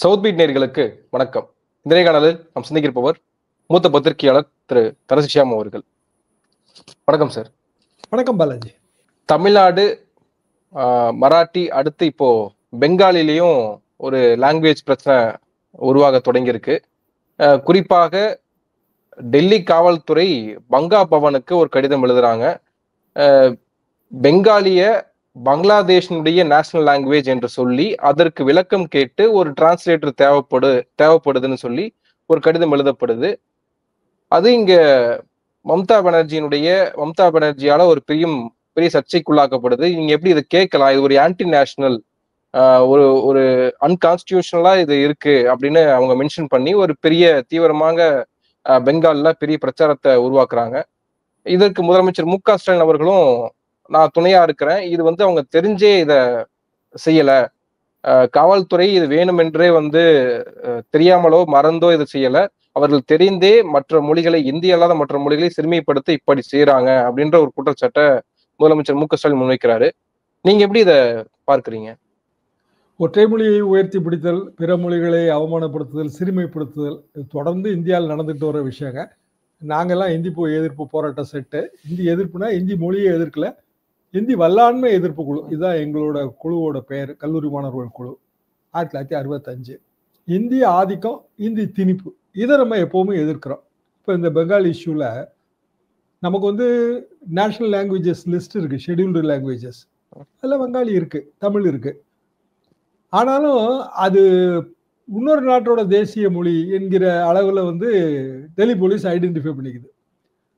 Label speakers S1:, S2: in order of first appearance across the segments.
S1: South beat நேயர்களுக்கு வணக்கம். இந்த நேர்காணலில் நாம் சந்திக்கிருப்பவர் மூத்த பத்திரிகையாளர் திரு தரசிஷியாம் அவர்கள். வணக்கம் சார்.
S2: வணக்கம் பாலாஜி.
S1: தமிழ்நாடு, மராட்டி, அடுத்து இப்போ பெங்காலிலையும் ஒரு லாங்குவேஜ் பிரச்சனை உருவாக தொடங்கியிருக்கு. குறிப்பாக டெல்லி காவல்துறை பங்கா பவனுக்கு ஒரு கடிதம் எழுதுறாங்க. பெங்காலிய பங்களாதேஷனுடைய நேஷனல் லாங்குவேஜ் என்று சொல்லி அதற்கு விளக்கம் கேட்டு ஒரு டிரான்ஸ்லேட்டர் தேவைப்படுதுன்னு சொல்லி ஒரு கடிதம் எழுதப்படுது. அது இங்க மம்தா பானர்ஜியால ஒரு பெரிய சர்ச்சைக்குள்ளாக்கப்படுது. நீங்க எப்படி இதை கேட்கலாம்? இது ஒரு ஆன்டி நேஷனல், ஒரு அன்கான்ஸ்டிடியூஷனலா இது இருக்கு அப்படின்னு அவங்க மென்ஷன் பண்ணி ஒரு பெரிய தீவிரமாக பெங்கால்ல பெரிய பிரச்சாரத்தை உருவாக்குறாங்க. இதற்கு முதலமைச்சர் மு.க. ஸ்டாலின் அவர்களும் நான் துணையா இருக்கிறேன், இது அவங்க தெரிஞ்சே இத செய்யல, காவல்துறை இது வேணுமென்றே தெரியாமலோ மறந்தோ இதை செய்யல, அவர்கள் தெரிந்தே மற்ற மொழிகளை, இந்திய அல்லாத மற்ற மொழிகளை சிறுமைப்படுத்த இப்படி செய்யறாங்க அப்படின்ற ஒரு குற்றச்சாட்டை முதலமைச்சர் மு.க. ஸ்டாலின் முன்வைக்கிறாரு. நீங்க எப்படி இதை பார்க்கிறீங்க?
S2: ஒற்றை மொழியை உயர்த்தி பிடித்தல், பிற மொழிகளை அவமானப்படுத்துதல், சிறுமைப்படுத்துதல் தொடர்ந்து இந்தியாவில் நடந்துட்டு வர விஷயங்க. நாங்கெல்லாம் இந்தி எதிர்ப்பு போராட்ட செட்டு. இந்தி எதிர்ப்புனா இந்தி மொழியை எதிர்க்கல, இந்தி வல்லாண்மை எதிர்ப்பு குழு, இதுதான் எங்களோட குழுவோட பெயர், கல்லூரி மாணவர்கள் குழு. 1965 இந்திய ஆதிக்கம், இந்தி திணிப்பு, இதை நம்ம எப்பவுமே எதிர்க்கிறோம். இப்போ இந்த பெங்காலி இஷ்யூல நமக்கு நேஷனல் லாங்குவேஜஸ் லிஸ்ட் இருக்கு, ஷெட்யூல்டு லாங்குவேஜஸ். அதில் பெங்காலி இருக்கு, தமிழ் இருக்கு. ஆனாலும் அது இன்னொரு நாட்டோட தேசிய மொழி என்கிற அளவில் டெல்லி போலீஸ் ஐடென்டிஃபை பண்ணிக்குது.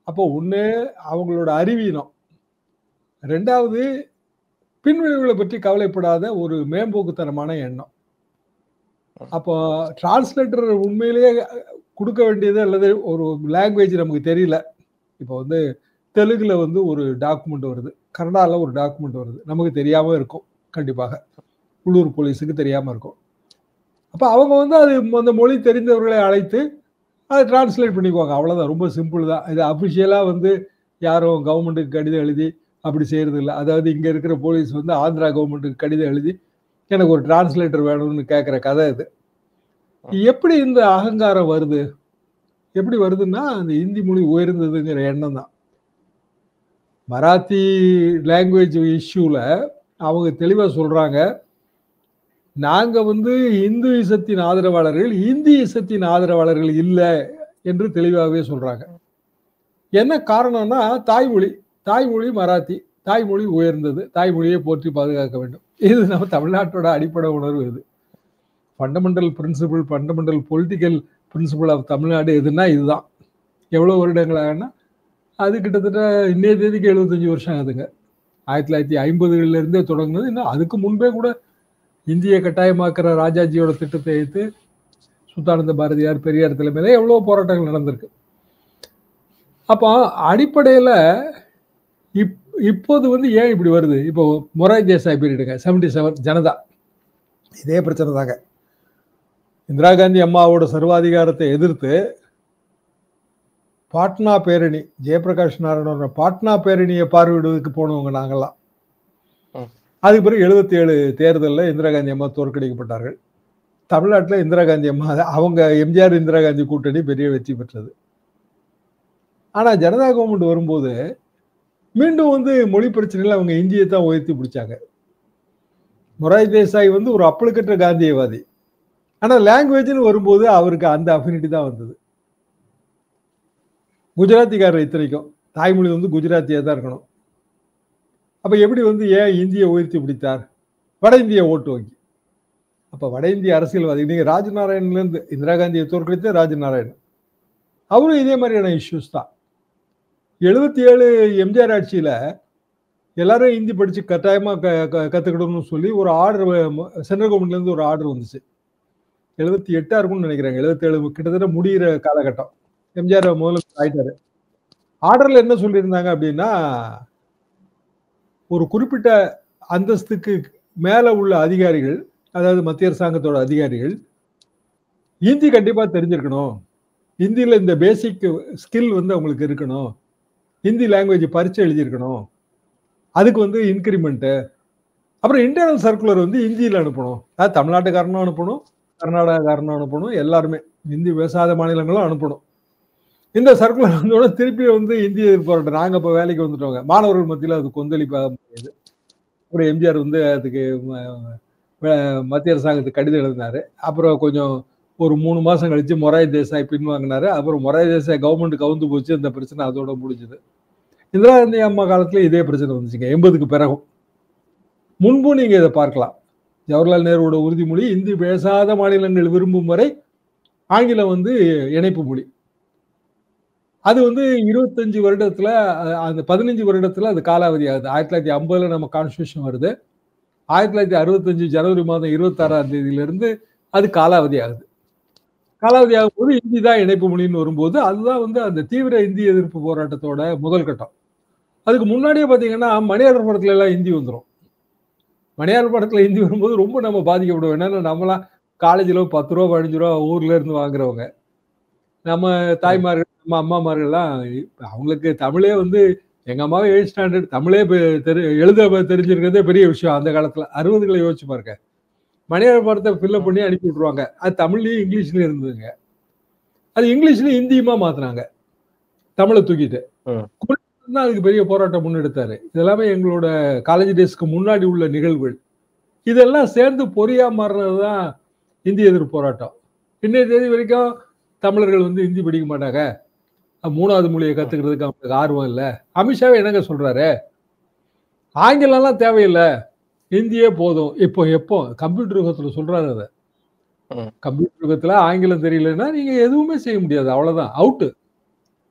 S2: அப்போ ஒன்று அவங்களோட அறிவீனம், ரெண்டாவது பின்விளைவுகளை பற்றி கவலைப்படாத ஒரு மேம்போக்குத்தனமான எண்ணம். அப்போ டிரான்ஸ்லேட்டர் உண்மையிலேயே கொடுக்க வேண்டியது, அல்லது ஒரு லாங்குவேஜ் நமக்கு தெரியல. இப்போ தெலுங்குல ஒரு டாக்குமெண்ட் வருது, கன்னடாவில் ஒரு டாக்குமெண்ட் வருது, நமக்கு தெரியாமல் இருக்கும், கண்டிப்பாக உள்ளூர் போலீஸுக்கு தெரியாமல் இருக்கும். அப்போ அவங்க அது அந்த மொழி தெரிந்தவர்களை அழைத்து அதை டிரான்ஸ்லேட் பண்ணிக்குவாங்க, அவ்வளோதான். ரொம்ப சிம்பிள் தான். இது அஃபிஷியலாக யாரும் கவர்மெண்ட்டுக்கு கடிதம் எழுதி அப்படி செய்யறது இல்லை. அதாவது இங்கே இருக்கிற போலீஸ் ஆந்திரா கவர்மெண்ட்டுக்கு கடிதம் எழுதி எனக்கு ஒரு டிரான்ஸ்லேட்டர் வேணும்னு கேட்குற கதை இது. எப்படி இந்த அகங்காரம் வருது? எப்படி வருதுன்னா அந்த இந்தி மொழி உயர்ந்ததுங்கிற எண்ணம் தான். மராத்தி லாங்குவேஜ் இஷ்யூல அவங்க தெளிவாக சொல்றாங்க, நாங்கள் இந்து இசத்தின் ஆதரவாளர்கள், இந்தி இசத்தின் ஆதரவாளர்கள் இல்லை என்று தெளிவாகவே சொல்றாங்க. என்ன காரணம்னா தாய்மொழி மராத்தி, தாய்மொழி உயர்ந்தது, தாய்மொழியை போற்றி பாதுகாக்க வேண்டும். இது நம்ம தமிழ்நாட்டோட அடிப்படை உணர்வு. இது fundamental principle, fundamental political principle of Tamil Nadu எதுனா இதுதான். எவ்வளோ வருடங்களாகனா அது கிட்டத்தட்ட இன்னைய தேதிக்கு 75 வருஷம் ஆகுதுங்க. 1950களிலிருந்தே தொடங்குனது. இன்னும் அதுக்கு முன்பே கூட இந்தியை கட்டாயமாக்குற ராஜாஜியோட திட்டத்தை எடுத்து சுத்தானந்த பாரதியார், பெரியார் தலைமையில எவ்வளோ போராட்டங்கள் நடந்திருக்கு. அப்போ அடிப்படையில் இப்போது ஏன் இப்படி வருது? இப்போ மொரார்ஜி தேசாய் பீரியடுங்க, 77 ஜனதா, இதே பிரச்சனை தாங்க. இந்திரா காந்தி அம்மாவோட சர்வாதிகாரத்தை எதிர்த்து பாட்னா பேரணி, ஜெயபிரகாஷ் நாராயணோட பாட்னா பேரணியை பார்வையிடுவதற்கு போனவங்க நாங்கள்லாம். அதுக்கு பிறகு 77 தேர்தலில் இந்திரா காந்தி அம்மா தோற்கடிக்கப்பட்டார்கள். தமிழ்நாட்டில் இந்திரா காந்தி அம்மா, அவங்க எம்ஜிஆர் இந்திரா காந்தி கூட்டணி பெரிய வெற்றி பெற்றது. ஆனால் ஜனதா கவர்மெண்ட் வரும்போது மீண்டும் மொழி பிரச்சனையில் அவங்க இந்தியை தான் உயர்த்தி பிடிச்சாங்க. மொரார்ஜி தேசாய் ஒரு அப்பழுக்கற்ற காந்தியவாதி. ஆனால் லாங்குவேஜ்னு வரும்போது அவருக்கு அந்த அஃபினிட்டி தான் வந்தது. குஜராத்திக்காரர் இத்தனைக்கும் தாய்மொழி குஜராத்தியாக தான் இருக்கணும். அப்போ எப்படி ஏன் இந்தியை உயர்த்தி பிடித்தார்? வட இந்திய ஓட்டு வங்கி. அப்போ வட இந்திய அரசியல்வாதி, நீங்கள் ராஜநாராயண்லேருந்து இந்திரா காந்தியை தோற்கடித்த ராஜநாராயணன், அவரும் இதே மாதிரியான இஷ்யூஸ் தான். 77 எம்ஜிஆர் ஆட்சியில் எல்லாரும் ஹிந்தி படித்து கட்டாயமாக கற்றுக்கிடணும்னு சொல்லி ஒரு ஆர்டர், சென்ட்ரல் கவர்மெண்ட்லேருந்து ஒரு ஆர்டர் வந்துச்சு. 78 இருக்கும்னு நினைக்கிறாங்க, 77 கிட்டத்தட்ட முடிகிற காலகட்டம். எம்ஜிஆர் முதல்ல ஆயிட்டாரு. ஆர்டரில் என்ன சொல்லியிருந்தாங்க அப்படின்னா, ஒரு குறிப்பிட்ட அந்தஸ்துக்கு மேலே உள்ள அதிகாரிகள், அதாவது மத்திய அரசாங்கத்தோட அதிகாரிகள், ஹிந்தி கண்டிப்பாக தெரிஞ்சிருக்கணும், ஹிந்தியில் இந்த பேசிக் ஸ்கில் அவங்களுக்கு இருக்கணும், ஹிந்தி லாங்குவேஜ் பரீட்சை எழுதியிருக்கணும், அதுக்கு இன்க்ரிமெண்ட்டு, அப்புறம் இன்டர்னல் சர்க்குலர் ஹிந்தியில் அனுப்பணும், அதாவது தமிழ்நாட்டுக்காரனும் அனுப்பணும், கர்நாடகாக்காரனும் அனுப்பணும், எல்லாருமே இந்தி பேசாத மாநிலங்களும் அனுப்பணும். இந்த சர்க்குலர் வந்தோட திருப்பி வந்து இந்திய எதிர்ப்பு போராட்டம். நாங்க இப்ப வேலைக்கு வந்துட்டோங்க. மாணவர்கள் மத்தியில அது கொந்தளிப்பாக முடியுது. அப்புறம் எம்ஜிஆர் வந்து அதுக்கு மத்திய அரசாங்கத்துக்கு கடிதம் எழுதினாரு. அப்புறம் கொஞ்சம் ஒரு 3 மாசம் கழிச்சு மொரார்ஜி தேசாய் பின்வாங்கினாரு. அப்புறம் மொரார்ஜி தேசாய் கவர்மெண்ட் கவுந்து போச்சு. அந்த பிரச்சனை அதோட முடிஞ்சது. இந்திரா காந்தி அம்மா காலத்துல இதே பிரச்சனை வந்துச்சுங்க. 80க்கு பிறகும். முன்பும் நீங்க இதை பார்க்கலாம். ஜவஹர்லால் நேருவோட உறுதிமொழி, இந்தி பேசாத மாநிலங்கள் விரும்பும் வரை ஆங்கிலம் வந்து இணைப்பு மொழி. அது வந்து 25 வருடத்துல, அந்த 15 வருடத்துல அது காலாவதி ஆகுது. 1950ல நம்ம கான்ஸ்டியூஷன் வருது. 1965 ஜனவரி மாதம் 26ஆம் தேதியிலிருந்து அது காலாவதி ஆகுது. காலாவதி ஆகும்போது இந்தி தான் இணைப்பு மொழின்னு வரும்போது, அதுதான் வந்து அந்த தீவிர இந்தி எதிர்ப்பு போராட்டத்தோட முதல் கட்டம். அதுக்கு முன்னாடியே பாத்தீங்கன்னா மணியாளர் படத்துல எல்லாம் ஹிந்தி வந்துடும். மணியாளர் படத்துல ஹிந்தி வரும்போது ரொம்ப நம்ம பாதிக்கப்படுவோம். என்னன்னா நம்மளாம் காலேஜில் 10 ரூபா 15 ரூபா ஊர்ல இருந்து வாங்குறவங்க. நம்ம தாய்மார்கள், நம்ம அம்மாமார்கள்லாம் அவங்களுக்கு தமிழே வந்து எங்க அம்மாவே 8th ஸ்டாண்டர்ட் தமிழே எழுத தெரிஞ்சிருக்கிறதே பெரிய விஷயம் அந்த காலத்துல. 60களை யோசிச்சு பாருங்க. மணியாளர் படத்தை ஃபில்லப் பண்ணி அனுப்பி விட்டுருவாங்க. அது தமிழ்லயும் இங்கிலீஷ்லயும் இருந்ததுங்க. அது இங்கிலீஷ்லயும் ஹிந்தியுமா மாத்தினாங்க, தமிழை தூக்கிட்டு. தான் அதுக்கு பெரிய போராட்டம் முன்னெடுத்தாரு. இதெல்லாமே எங்களோட காலேஜ் டேஸ்க்கு முன்னாடி உள்ள நிகழ்வுகள். இதெல்லாம் சேர்ந்து பொறியா மாறுறதுதான் இந்திய எதிர்ப்பு போராட்டம். இன்னைய தேதி வரைக்கும் தமிழர்கள் வந்து ஹிந்தி படிக்க மாட்டாங்க, 3வது மொழியை கத்துக்கிறதுக்கு அவங்களுக்கு ஆர்வம் இல்லை. அமித்ஷாவே என்னங்க சொல்றாரு, ஆங்கிலம்லாம் தேவையில்லை, ஹிந்தியே போதும். எப்போ கம்ப்யூட்டர் யுகத்துல சொல்றாரு. அதை கம்ப்யூட்டர் யுகத்துல ஆங்கிலம் தெரியலன்னா நீங்க எதுவுமே செய்ய முடியாது, அவ்வளவுதான், அவுட்டு.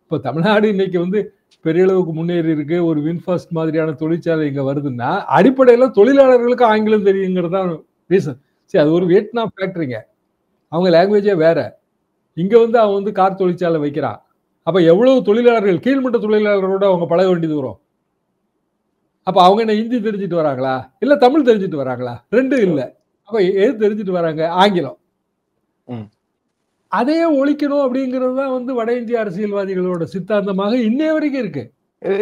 S2: இப்ப தமிழ்நாடு இன்னைக்கு வந்து பெரிய அளவுக்கு முன்னேறி இருக்கு, ஒரு வின்ஃபாஸ்ட் மாதிரியான தொழிற்சாலை இங்க வருதுன்னா அடிப்படையில தொழிலாளர்களுக்கு ஆங்கிலம் தெரியுங்கிறது தான் ரீசன். சரி, அது ஒரு வியட்நாம் ஃபேக்டரிங்க, அவங்க லாங்குவேஜே வேற. இங்க வந்து அவன் வந்து கார் தொழிற்சாலை வைக்கிறான். அப்ப எவ்வளவு தொழிலாளர்கள், கீழ்மட்ட தொழிலாளர்களோட அவங்க பழக வேண்டியது வரும். அப்ப அவங்க என்ன ஹிந்தி தெரிஞ்சுட்டு வராங்களா, இல்ல தமிழ் தெரிஞ்சுட்டு வராங்களா? ரெண்டும் இல்ல. அப்ப எது தெரிஞ்சுட்டு வராங்க? ஆங்கிலம். அதையே ஒழிக்கணும் அப்படிங்கிறது தான் வந்து வட இந்திய அரசியல்வாதிகளோட சித்தாந்தமாக இன்னைய வரைக்கும் இருக்கு.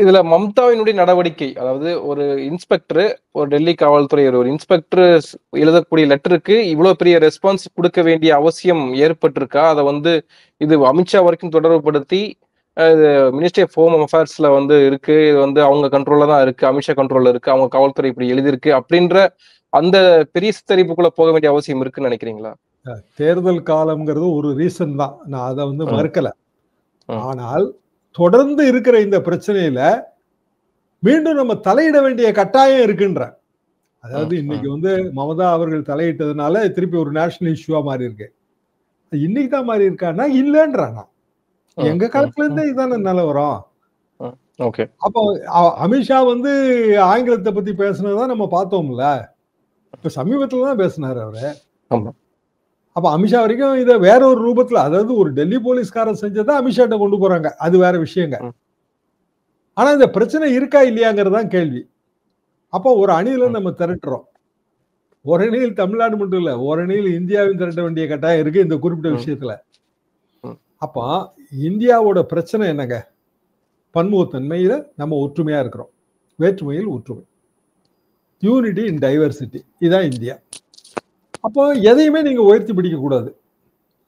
S1: இதுல மம்தாவினுடைய நடவடிக்கை, அதாவது ஒரு இன்ஸ்பெக்டர், ஒரு டெல்லி காவல்துறை ஒரு இன்ஸ்பெக்டர் எழுதக்கூடிய லெட்டருக்கு இவ்வளவு பெரிய ரெஸ்பான்ஸ் கொடுக்க வேண்டிய அவசியம் ஏற்பட்டிருக்கா? அதை வந்து இது அமித்ஷா வரைக்கும் தொடர்புபடுத்தி மினிஸ்ட்ரி ஆஃப் ஹோம் அஃபேர்ஸ்ல வந்து இருக்கு, இது வந்து அவங்க கண்ட்ரோல்ல தான் இருக்கு, அமித்ஷா கண்ட்ரோல்ல இருக்கு, அவங்க காவல்துறை இப்படி எழுதியிருக்கு அப்படின்ற அந்த பெரிய சித்தரிப்புக்குள்ள போக வேண்டிய அவசியம் இருக்குன்னு நினைக்கிறீங்களா?
S2: தேர்தல் காலம்ங்கிறது ஒரு ரீசன் தான், நான் அதை வந்து மறுக்கல. ஆனால் தொடர்ந்து இருக்கிற இந்த பிரச்சனையில மீண்டும் நம்ம தலையிட வேண்டிய கட்டாயம் இருக்குன்ற. அதாவது இன்னைக்கு வந்து மமதா அவர்கள் தலையிட்டதுனால திருப்பி ஒரு நேஷனல் இஷ்யூவா மாறி இருக்கு. இன்னைக்கு தான் மாறி இருக்கான்னா இல்லைன்றானா. எங்க காலத்துல இருந்தே இதுதானே நிலவரம். அப்போ அமித்ஷா வந்து ஆங்கிலத்தை பத்தி பேசுனதான் நம்ம பார்த்தோம்ல, இப்ப சமீபத்துல தான் பேசினாரு அவரு. அப்ப அமித்ஷா வரைக்கும் இதை வேற ஒரு ரூபத்துல, அதாவது ஒரு டெல்லி போலீஸ்காரன் செஞ்சதை அமித்ஷாட்ட கொண்டு போறாங்க, அது வேற விஷயங்க. ஆனா இந்த பிரச்சனை இருக்கா இல்லையாங்கிறதான் கேள்வி. அப்போ ஒரு அணியில நம்ம திரட்டுறோம். ஒரு அணியில் தமிழ்நாடு மட்டும் இல்ல, ஒரு அணியில் இந்தியாவில் திரட்ட வேண்டிய கட்டாயம் இருக்கு இந்த குறிப்பிட்ட விஷயத்துல. அப்போ இந்தியாவோட பிரச்சனை என்னங்க? பன்முகத்தன்மையில நம்ம ஒற்றுமையா இருக்கிறோம், வேற்றுமையில் ஒற்றுமை, யூனிட்டி இன் டைவர்சிட்டி, இதுதான் இந்தியா. அப்போ எதையுமே நீங்க உயர்த்தி பிடிக்க கூடாது.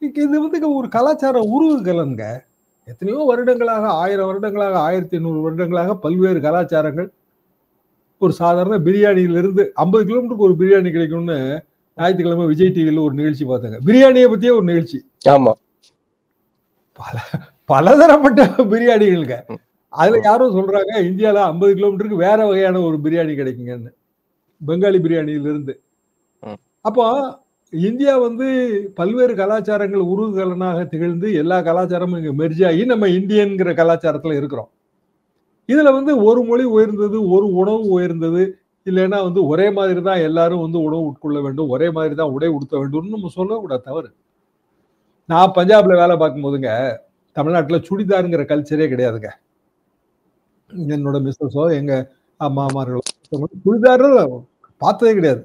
S2: இது வந்து ஒரு கலாச்சார உருவுகலங்க. எத்தனையோ வருடங்களாக, 1000 வருடங்களாக, 1500 வருடங்களாக பல்வேறு கலாச்சாரங்கள். ஒரு சாதாரண பிரியாணியிலிருந்து 50 கிலோமீட்டருக்கு ஒரு பிரியாணி கிடைக்கும்னு ஞாயிற்றுக்கிழமை விஜய் டிவியில் ஒரு நிகழ்ச்சி பார்த்தாங்க. பிரியாணியை பத்தியே ஒரு நிகழ்ச்சி. ஆமா, பலதரப்பட்ட பிரியாணிகளுங்க. அதுல யாரும் சொல்றாங்க இந்தியால 50 கிலோமீட்டருக்கு வேற வகையான ஒரு பிரியாணி கிடைக்குங்கன்னு, பெங்காலி பிரியாணியிலிருந்து. அப்போ இந்தியா வந்து பல்வேறு கலாச்சாரங்கள் உருகுகலனாக திகழ்ந்து எல்லா கலாச்சாரமும் இங்க மெர்ஜ் ஆகி நம்ம இந்தியன்கிற கலாச்சாரத்துல இருக்கிறோம். இதுல வந்து ஒரு மொழி உயர்ந்தது, ஒரு உணவு உயர்ந்தது, இல்லைன்னா வந்து ஒரே மாதிரி தான் எல்லாரும் வந்து உணவு உட்கொள்ள வேண்டும், ஒரே மாதிரி தான் உடை உடுத்த வேண்டும்னு நம்ம சொல்லக்கூடாது, தவறு. நான் பஞ்சாப்ல வேலை பார்க்கும் போதுங்க, தமிழ்நாட்டுல சுடிதாருங்கிற கல்ச்சரே கிடையாதுங்க. என்னோட மிஸ்ஸஸோ எங்க அம்மாமார்களோ சுடிதார் பார்த்ததே கிடையாது.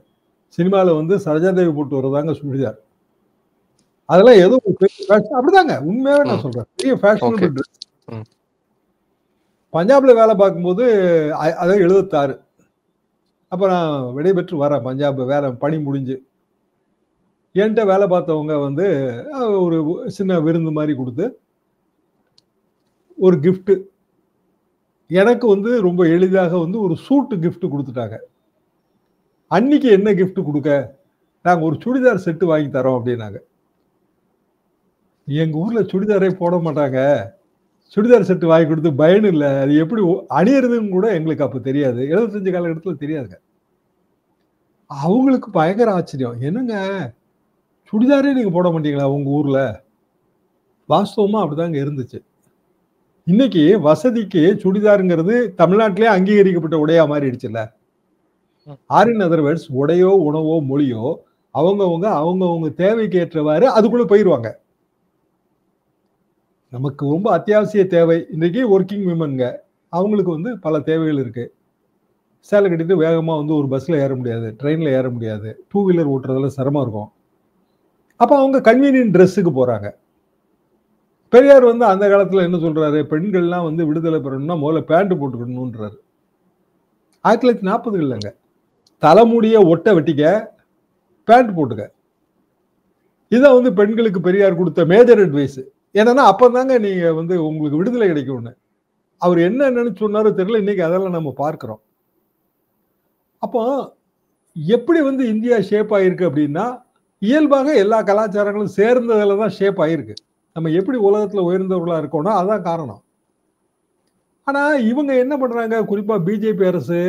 S2: சினிமாவில் வந்து சரோஜாதேவி போட்டு வரதாங்க சுடிதார். அதெல்லாம் ஏதோ அப்படிதாங்க, உண்மையாவே நான் சொல்றேன், பெரிய ஃபேஷனபிள் ட்ரெஸ். பஞ்சாப்ல வேலை பார்க்கும்போது அதாவது 76, அப்ப நான் விடைபெற்று வரேன் பஞ்சாப், வேலை பணி முடிஞ்சு. என்கிட்ட வேலை பார்த்தவங்க வந்து ஒரு சின்ன விருந்து மாதிரி கொடுத்து ஒரு gift எனக்கு வந்து ரொம்ப எளிதாக வந்து ஒரு சூட் gift கொடுத்துட்டாங்க. அன்னைக்கு என்ன gift கொடுக்க, நாங்க ஒரு சுடிதார் செட்டு வாங்கி தரோம் அப்படின்னாங்க. எங்க ஊர்ல சுடிதாரே போட மாட்டாங்க. சுடிதார் செட்டு வாங்கி கொடுத்து பயன் இல்லை, அது எப்படி அணியறதுன்னு கூட எங்களுக்கு அப்ப தெரியாது. 75 காலகட்டத்தில் தெரியாதுங்க. அவங்களுக்கு பயங்கர ஆச்சரியம். என்னங்க சுடிதாரே நீங்க போட மாட்டீங்களா உங்க ஊர்ல? வாஸ்தவமா அப்படிதாங்க இருந்துச்சு. இன்னைக்கு வசதிக்கு சுடிதாருங்கிறது தமிழ்நாட்டிலே அங்கீகரிக்கப்பட்ட உடையா மாறிடுச்சுல்ல. ஆர் இன் அதர் வேர்ட்ஸ், உடையோ உணவோ மொழியோ அவங்கவுங்க தேவைக்கு ஏற்றவாறு அதுக்குள்ள போயிருவாங்க. நமக்கு ரொம்ப அத்தியாவசிய தேவை இன்னைக்கு ஒர்க்கிங் விமன்ங்க, அவங்களுக்கு வந்து பல தேவைகள் இருக்கு. சேலை கட்டிட்டு வேகமா வந்து ஒரு பஸ்ல ஏற முடியாது, ட்ரெயின்ல ஏற முடியாது, டூ வீலர் ஓட்டுறதுல சிரமம் இருக்கும். அப்ப அவங்க கன்வீனியன்ட் ட்ரெஸ்ஸுக்கு போறாங்க. பெரியார் வந்து அந்த காலத்துல என்ன சொல்றாரு, பெண்கள்லாம் வந்து விடுதலை பெறணும்னா முதல்ல பேண்ட் போட்டுக்கணும்ன்றாரு. 1940 தலைமுடிய ஒட்ட வெட்டிக்க, பேண்ட் போட்டுக்க. இதான் வந்து பெண்களுக்கு பெரியார் கொடுத்த மேஜர் அட்வைஸ். என்னன்னா அப்பதாங்க நீங்க வந்து உங்களுக்கு விடுதலை கிடைக்கும்னு. அவர் என்ன நினைச்சு சொன்னாரோ தெரியல, இன்னைக்கு அதெல்லாம் நம்ம பார்க்கிறோம். அப்போ எப்படி வந்து இந்தியா ஷேப் ஆயிருக்கு அப்படின்னா, இயல்பாக எல்லா கலாச்சாரங்களும் சேர்ந்ததுல தான் ஷேப் ஆயிருக்கு. நம்ம எப்படி உலகத்துல உயர்ந்தவர்களா இருக்கோம்னா அதான் காரணம். ஆனா இவங்க என்ன பண்றாங்க, குறிப்பா பிஜேபி அரசு,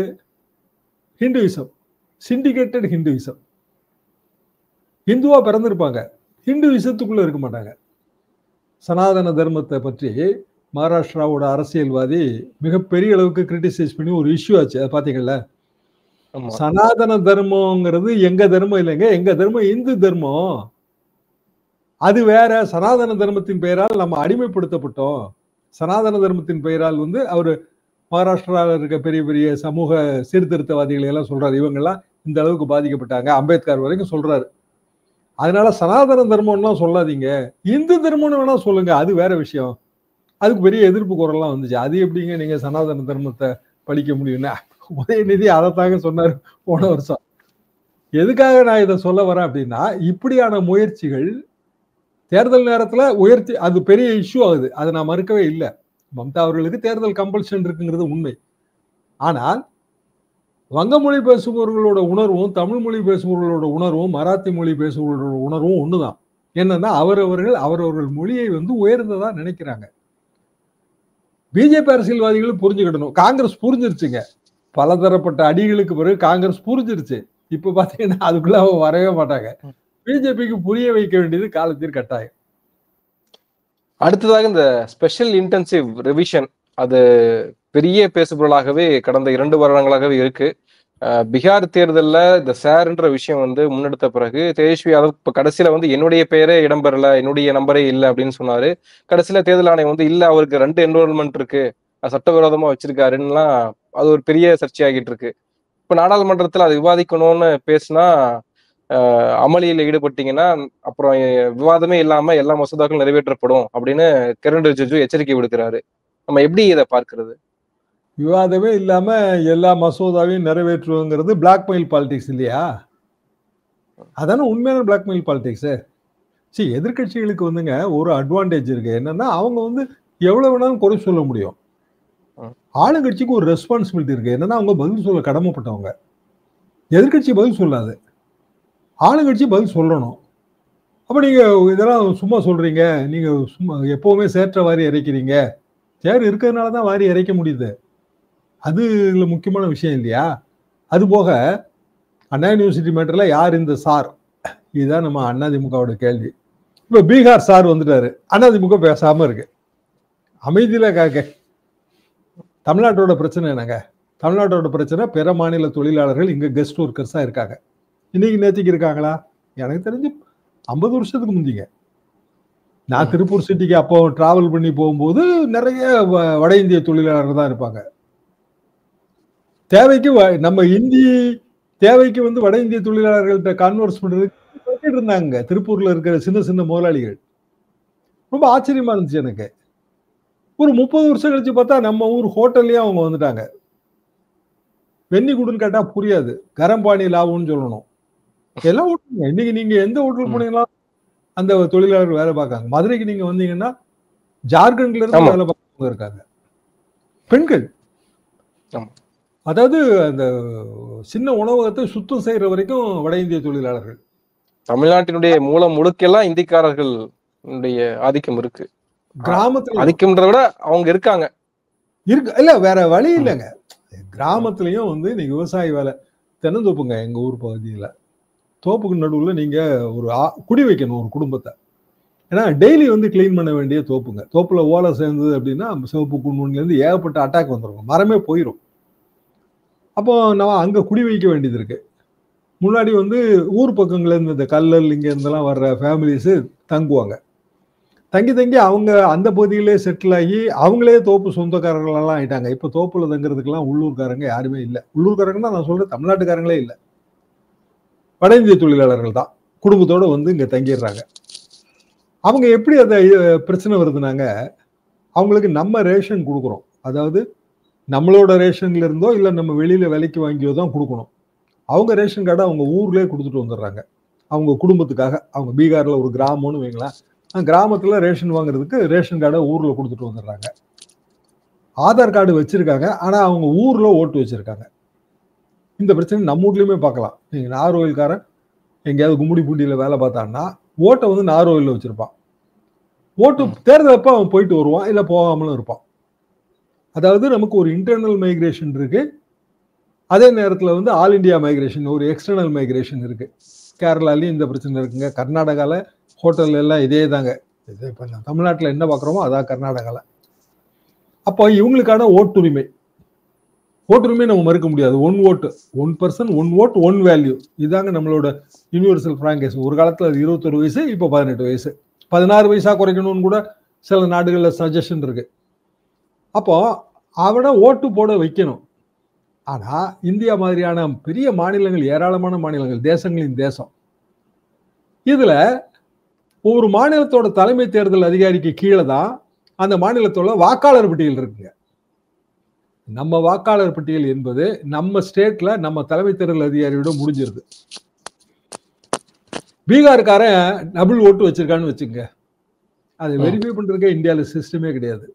S2: ஹிந்துயிசம், சிண்டிகேட்டட் ஹிந்துயிசம். இந்துவா பிறந்திருப்பாங்க, ஹிந்துயிசத்துக்குள்ள இருக்க மாட்டாங்க. சனாதன தர்மத்தை பற்றி மகாராஷ்டிராவோட அரசியல்வாதி மிகப்பெரிய அளவுக்கு கிரிட்டிசைஸ் பண்ணி ஒரு இஷ்யூ ஆச்சு. அதை பாத்தீங்கல்ல? சனாதன தர்மங்கிறது எங்க தர்மம் இல்லைங்க, எங்க தர்மம் இந்து தர்மம். அது வேற. சனாதன தர்மத்தின் பெயரால் நம்ம அடிமைப்படுத்தப்பட்டோம். சனாதன தர்மத்தின் பெயரால் வந்து அவரு மகாராஷ்டிராவில் இருக்க பெரிய பெரிய சமூக சீர்திருத்தவாதிகளை எல்லாம் சொல்றாரு, இவங்க எல்லாம் இந்த அளவுக்கு பாதிக்கப்பட்டாங்க, அம்பேத்கர் வரைக்கும் சொல்றாரு. அதனால சனாதன தர்மம்லாம் சொல்லாதீங்க, இந்து தர்மம்னு வேணா சொல்லுங்க, அது வேற விஷயம். அதுக்கு பெரிய எதிர்ப்பு குரல்லாம் வந்துச்சு. அது எப்படிங்க நீங்க சனாதன தர்மத்தை படிக்க முடியும்னா, உதயநிதி அதைத்தாங்க சொன்னார் போன வருஷம். எதுக்காக நான் இதை சொல்ல வரேன் அப்படின்னா, இப்படியான முயற்சிகள் தேர்தல் நேரத்துல உயர்த்தி அது பெரிய இஷ்யூ ஆகுது, அதை நான் மறுக்கவே இல்லை. மம்தா அவர்களுக்கு தேர்தல் கம்பல்ஷன் இருக்குங்கிறது உண்மை. ஆனால் வங்க மொழி பேசுபவர்களோட உணர்வும், தமிழ் மொழி பேசுபவர்களோட உணர்வும், மராத்தி மொழி பேசுபவர்களோட உணர்வும் ஒண்ணுதான். என்னன்னா அவரவர்கள் மொழியை வந்து உயர்ந்ததா நினைக்கிறாங்க. பிஜேபி அரசியல்வாதிகள் புரிஞ்சுக்கிடணும். காங்கிரஸ் புரிஞ்சிருச்சுங்க. பலதரப்பட்ட அடிகளுக்கு பிறகு காங்கிரஸ் புரிஞ்சிருச்சு. இப்ப பாத்தீங்கன்னா அதுக்குள்ள அவங்க வரவே மாட்டாங்க. பிஜேபிக்கு புரிய வைக்க வேண்டியது காலத்தின் கட்டாயம்.
S1: அடுத்ததாக இந்த ஸ்பெஷல் இன்டென்சிவ் ரிவிஷன், அது பெரிய பேசுபொருளாகவே கடந்த 2 வருடங்களாகவே இருக்கு. பீகார் தேர்தலில் இந்த சார்ன்ற விஷயம் வந்து முன்னெடுத்த பிறகு தேஜஸ்வி யாதவ் இப்போ கடைசியில வந்து என்னுடைய பெயரே இடம்பெறல, என்னுடைய நம்பரே இல்லை அப்படின்னு சொன்னாரு. கடைசியில தேர்தல் ஆணையம் வந்து இல்ல, அவருக்கு 2 என்ரோல்மெண்ட் இருக்கு, சட்டவிரோதமா வச்சிருக்காருன்னுலாம் அது ஒரு பெரிய சர்ச்சையாகிட்டு இருக்கு. இப்ப நாடாளுமன்றத்துல அது விவாதிக்கணும்னு பேசினா அமளியில ஈடுபட்டீங்கன்னா அப்புறம் விவாதமே இல்லாம எல்லா மசோதாக்களும் நிறைவேற்றப்படும் அப்படின்னு கிரண் ரிஜிஜு எச்சரிக்கை விடுக்கிறாரு. நம்ம எப்படி இதை பார்க்கிறது?
S2: விவாதமே இல்லாம எல்லா மசோதாவையும் நிறைவேற்றுவோங்கிறது பிளாக்மெயில் பாலிடிக்ஸ் இல்லையா? அதான உண்மையான பிளாக்மெயில் பாலிடிக்ஸ். சரி, எதிர்கட்சிகளுக்கு வந்துங்க ஒரு அட்வான்டேஜ் இருக்கு. என்னன்னா அவங்க வந்து எவ்வளவு வேணாலும் குறை சொல்ல முடியும். ஆளுங்கட்சிக்கு ஒரு ரெஸ்பான்சிபிலிட்டி இருக்கு. என்னன்னா அவங்க பதில் சொல்ல கடமைப்பட்டவங்க. எதிர்கட்சி பதில் சொல்லாது, ஆளுங்கட்சி பதில் சொல்லணும். அப்ப நீங்க இதெல்லாம் சும்மா சொல்றீங்க, நீங்க சும்மா எப்பவுமே சேற்ற வாரி இறைக்கிறீங்க. சேர் இருக்கிறதுனால தான் வாரி இறைக்க முடியுது. அது இதுல முக்கியமான விஷயம் இல்லையா? அது போக அண்ணா யூனிவர்சிட்டி மேட்டர்ல யார் இந்த சார், இதுதான் நம்ம அதிமுகவோட கேள்வி. இப்ப பீகார் சார் வந்துட்டாரு, அதிமுக பேசாம இருக்கு, அமைதியில காக்க. தமிழ்நாட்டோட பிரச்சனை என்னங்க? தமிழ்நாட்டோட பிரச்சனை பிற மாநில தொழிலாளர்கள் இங்க கெஸ்ட் ஒர்க்கர்ஸா இருக்காங்க. இன்னைக்கு நேற்றுக்கு இருக்காங்களா? எனக்கு தெரிஞ்சு 50 வருஷத்துக்கு முந்திங்க. நான் திருப்பூர் சிட்டிக்கு அப்போ டிராவல் பண்ணி போகும்போது நிறைய வட இந்திய தொழிலாளர்கள் தான் இருப்பாங்க. தேவைக்கு நம்ம இந்தி தேவைக்கு வந்து வட இந்திய தொழிலாளர்கள்ட்ட கான்வர்ஸ் பண்றதுக்கு இருந்தாங்க திருப்பூர்ல இருக்கிற சின்ன சின்ன முதலாளிகள். ரொம்ப ஆச்சரியமா இருந்துச்சு எனக்கு. ஒரு 30 வருஷம் கழிச்சு பார்த்தா நம்ம ஊர் ஹோட்டல்லயே அவங்க வந்துட்டாங்க. வெண்ணி குடுன்னு கேட்டா புரியாது, கரம் பாணி லாவுன்னு சொல்லணும். எல்லாம் ஓட்டுங்க. இன்னைக்கு நீங்க எந்த ஹோட்டல் போனீங்களா அந்த தொழிலாளர்கள் வேலை பார்க்காங்க. மதுரைக்கு நீங்க வந்தீங்கன்னா ஜார்க்கண்ட்ல இருந்து வேலை பார்க்கறவங்க இருக்காங்க, பெண்கள். அதாவது அந்த சின்ன உணவகத்தை சுத்தம் செய்யற வரைக்கும் வட இந்திய தொழிலாளர்கள்.
S1: தமிழ்நாட்டினுடைய மூலம் முழுக்கெல்லாம் இந்திக்காரர்கள் ஆதிக்கம் இருக்கு.
S2: கிராமத்துல
S1: ஆதிக்கம்ன்றத விட அவங்க இருக்காங்க.
S2: இல்ல வேற வழி இல்லைங்க. கிராமத்துலயும் வந்து நீங்க விவசாய வேலை, தென்னந்தோப்புங்க எங்க ஊர் பகுதியில. தோப்புக்கு நடுவுல நீங்க ஒரு குடி வைக்கணும் ஒரு குடும்பத்தை. ஏன்னா டெய்லி வந்து கிளீன் பண்ண வேண்டிய தோப்புங்க. தோப்புல ஓலை சேர்ந்தது அப்படின்னா சிவப்பு குண்டுல இருந்து ஏகப்பட்ட அட்டாக் வந்துடும், மரமே போயிடும். அப்போ நான் அங்க குடி வைக்க வேண்டியது இருக்கு. முன்னாடி வந்து ஊர் பக்கங்கள்ல இருந்து இந்த கல்லல் இங்க இருந்தெல்லாம் வர்ற ஃபேமிலிஸ் தங்குவாங்க. தங்கி தங்கி அவங்க அந்த பகுதியிலே செட்டில் ஆகி அவங்களே தோப்பு சொந்தக்காரர்களெல்லாம் ஆயிட்டாங்க. இப்ப தோப்புல தங்குறதுக்கெல்லாம் உள்ளூர்காரங்க யாருமே இல்லை. உள்ளூர்காரங்க தான் நான் சொல்றேன், தமிழ்நாட்டுக்காரங்களே இல்லை, வட இந்திய தொழிலாளர்கள் தான் குடும்பத்தோட வந்து இங்க தங்கிடுறாங்க. அவங்க எப்படி அந்த பிரச்சனை வருதுனாங்க, அவங்களுக்கு நம்ம ரேஷன் கொடுக்குறோம். அதாவது நம்மளோட ரேஷன்ல இருந்தோ இல்ல நம்ம வெளியில விலைக்கு வாங்கியோ தான் கொடுக்கணும். அவங்க ரேஷன் கார்டை அவங்க ஊர்லயே கொடுத்துட்டு வந்துடுறாங்க அவங்க குடும்பத்துக்காக. அவங்க பீகார்ல ஒரு கிராமம்னு வைங்களேன், கிராமத்துல ரேஷன் வாங்குறதுக்கு ரேஷன் கார்டை ஊர்ல கொடுத்துட்டு வந்துடுறாங்க. ஆதார் கார்டு வச்சிருக்காங்க, ஆனா அவங்க ஊர்ல ஓட்டு வச்சிருக்காங்க. இந்த பிரச்சனை நம்ம வீட்லயுமே பார்க்கலாம். நீங்க நாகர்கோவில்காரன் எங்கேயாவது கும்முடி பூண்டியில வேலை பார்த்தான்னா ஓட்டை வந்து நாகர்கோவில்ல வச்சிருப்பான். ஓட்டு தேர்தலப்ப அவன் போயிட்டு வருவான், இல்ல போகாமலும் இருப்பான். அதாவது நமக்கு ஒரு இன்டர்னல் மைக்ரேஷன் இருக்கு, அதே நேரத்தில் வந்து ஆல் இண்டியா மைக்ரேஷன், ஒரு எக்ஸ்டர்னல் மைக்ரேஷன் இருக்கு. கேரளாலையும் இந்த பிரச்சனை இருக்குங்க, கர்நாடகால ஹோட்டல் எல்லாம் இதே தாங்க. இப்போ தமிழ்நாட்டில் என்ன பார்க்குறோமோ அதான் கர்நாடகாவில். அப்போ இவங்களுக்கான ஓட்டுரிமை நம்ம மறுக்க முடியாது. ஒன் ஓட்டு, 1 person 1 vote 1 வேல்யூ, இதாங்க நம்மளோட யூனிவர்சல் ஃப்ராங்கைஸ். ஒரு காலத்தில் அது 21 வயசு, இப்போ 18 வயசு, 16 வயசா குறைக்கணும்னு கூட சில நாடுகளில் சஜஷன் இருக்கு. அப்போ அவனை ஓட்டு போட வைக்கணும். ஆனா இந்தியா மாதிரியான பெரிய மாநிலங்கள், ஏராளமான மாநிலங்கள், தேசங்களின் தேசம், இதுல ஒவ்வொரு மாநிலத்தோட தலைமை தேர்தல் அதிகாரிக்கு கீழே தான் அந்த மாநிலத்தோட வாக்காளர் பட்டியல் இருக்குங்க. நம்ம வாக்காளர் பட்டியல் என்பது நம்ம ஸ்டேட்ல நம்ம தலைமை தேர்தல் அதிகாரியோட முடிஞ்சிருது. பீகார்காரன் டபுள் ஓட்டு வச்சிருக்கான்னு வச்சுங்க, அதை வெரிஃபை பண்றதுக்கே இந்தியாவில் சிஸ்டமே கிடையாது.